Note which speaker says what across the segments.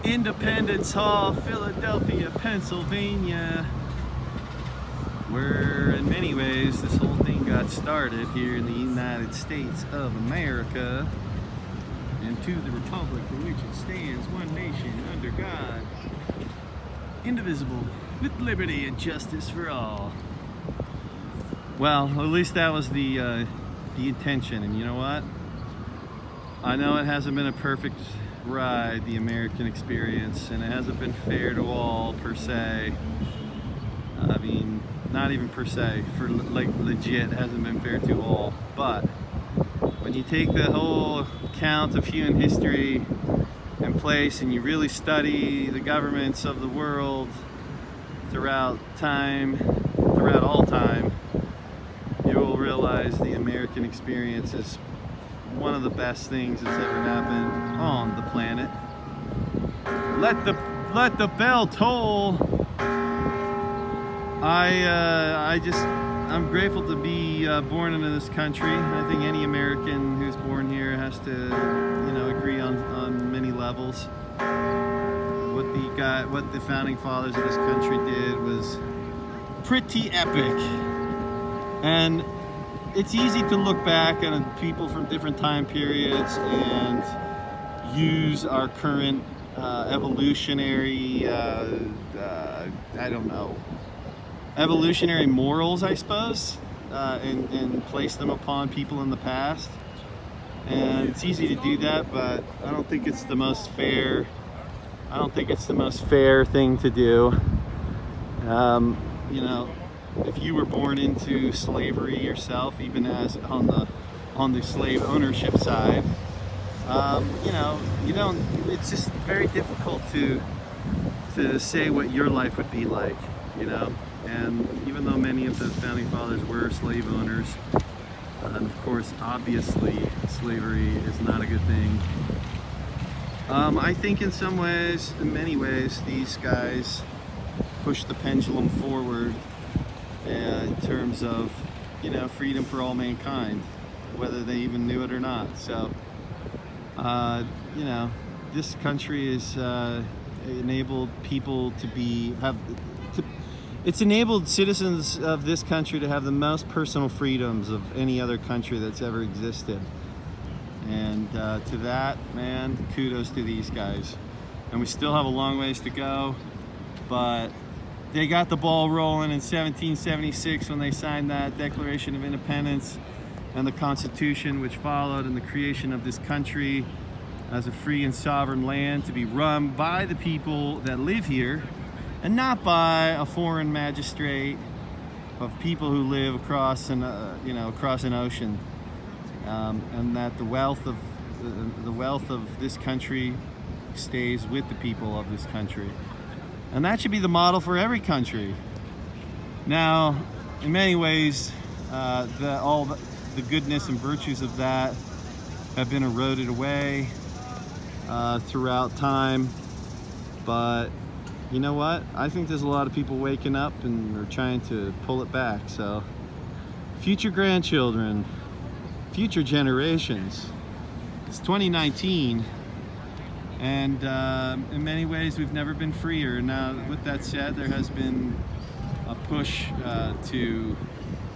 Speaker 1: Independence Hall, Philadelphia, Pennsylvania, where in many ways this whole thing got started here in the United States of America, and to the republic for which it stands, one nation, under God, indivisible, with liberty and justice for all. Well, at least that was the intention, and you know what? I know it hasn't been a perfect ride, the American experience, and it hasn't been fair to all per se. I mean, not even per se, for like legit, hasn't been fair to all. But when you take the whole count of human history in place and you really study the governments of the world throughout all time, you will realize the American experience is one of the best things that's ever happened on the planet. Let the bell toll. I'm grateful to be born into this country. I think any American who's born here has to, agree on many levels. What the founding fathers of this country did was pretty epic, and it's easy to look back at people from different time periods and use our current evolutionary morals, I suppose, and place them upon people in the past. And it's easy to do that, but I don't think it's the most fair. I don't think it's the most fair thing to do. If you were born into slavery yourself, even as on the slave ownership side, you don't. It's just very difficult to say what your life would be like, And even though many of the founding fathers were slave owners, and of course, obviously, slavery is not a good thing. I think in many ways, these guys push the pendulum forward in terms of, freedom for all mankind, whether they even knew it or not. So, this country has enabled people it's enabled citizens of this country to have the most personal freedoms of any other country that's ever existed. And to that, man, kudos to these guys. And we still have a long ways to go, but they got the ball rolling in 1776 when they signed that Declaration of Independence and the Constitution, which followed, in the creation of this country as a free and sovereign land to be run by the people that live here, and not by a foreign magistrate of people who live across an ocean, and that the wealth of this country stays with the people of this country. And that should be the model for every country. Now, in many ways, all the goodness and virtues of that have been eroded away throughout time. But you know what? I think there's a lot of people waking up and are trying to pull it back. So, future grandchildren, future generations. It's 2019. And in many ways, we've never been freer. Now, with that said, there has been a push to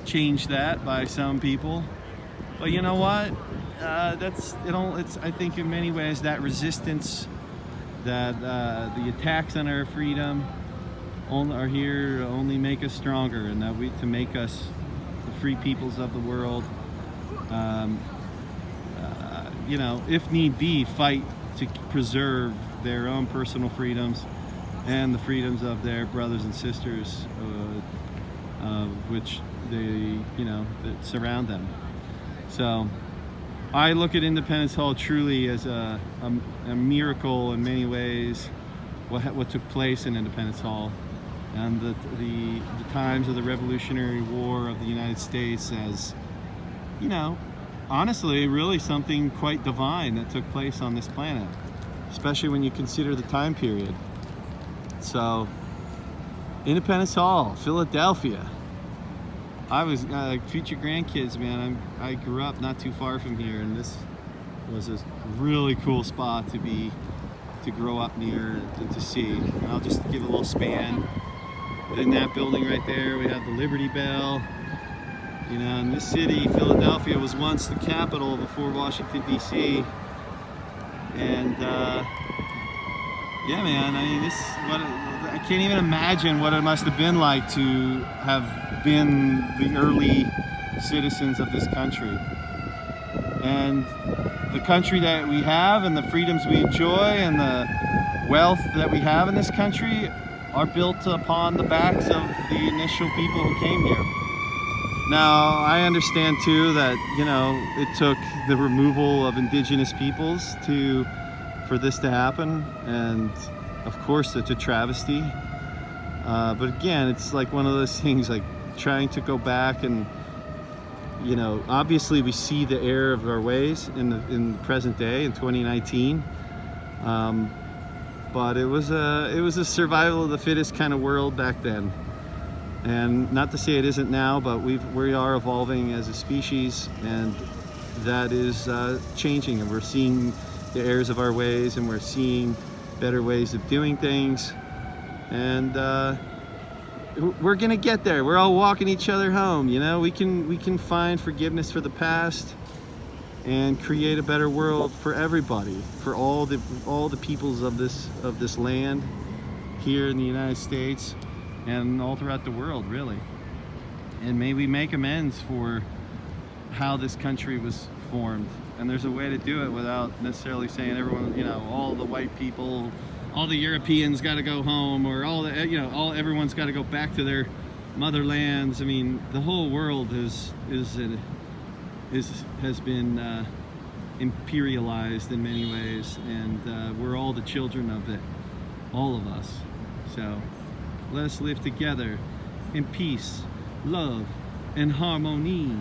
Speaker 1: change that by some people. But you know what? I think in many ways that resistance, that the attacks on our freedom are here to only make us stronger, and to make us the free peoples of the world. If need be, fight to preserve their own personal freedoms and the freedoms of their brothers and sisters, which that surround them. So I look at Independence Hall truly as a miracle in many ways. What took place in Independence Hall, and the times of the Revolutionary War of the United States, as honestly, really something quite divine that took place on this planet, especially when you consider the time period. So, Independence Hall, Philadelphia. I was future grandkids, man. I grew up not too far from here, and this was a really cool spot to be to grow up near and to see. And I'll just give a little span. In that building right there, we have the Liberty Bell. You know, and this city, Philadelphia, was once the capital before Washington, D.C. And yeah, man, I mean, I can't even imagine what it must have been like to have been the early citizens of this country. And the country that we have and the freedoms we enjoy and the wealth that we have in this country are built upon the backs of the initial people who came here. Now, I understand too that, you know, it took the removal of indigenous peoples for this to happen, and of course it's a travesty. But again, it's like one of those things, like trying to go back and, you know, obviously we see the error of our ways in the present day in 2019. But it was a survival of the fittest kind of world back then. And not to say it isn't now, but we are evolving as a species, and that is changing, and we're seeing the errors of our ways, and we're seeing better ways of doing things, and we're gonna get there. We're all walking each other home. You know, we can find forgiveness for the past and create a better world for everybody, for all the peoples of this land here in the United States and all throughout the world, really. And may we make amends for how this country was formed. And there's a way to do it without necessarily saying everyone, you know, all the white people, all the Europeans got to go home, or everyone's got to go back to their motherlands. I mean, the whole world has been imperialized in many ways, and we're all the children of it, all of us. So let us live together in peace, love, and harmony.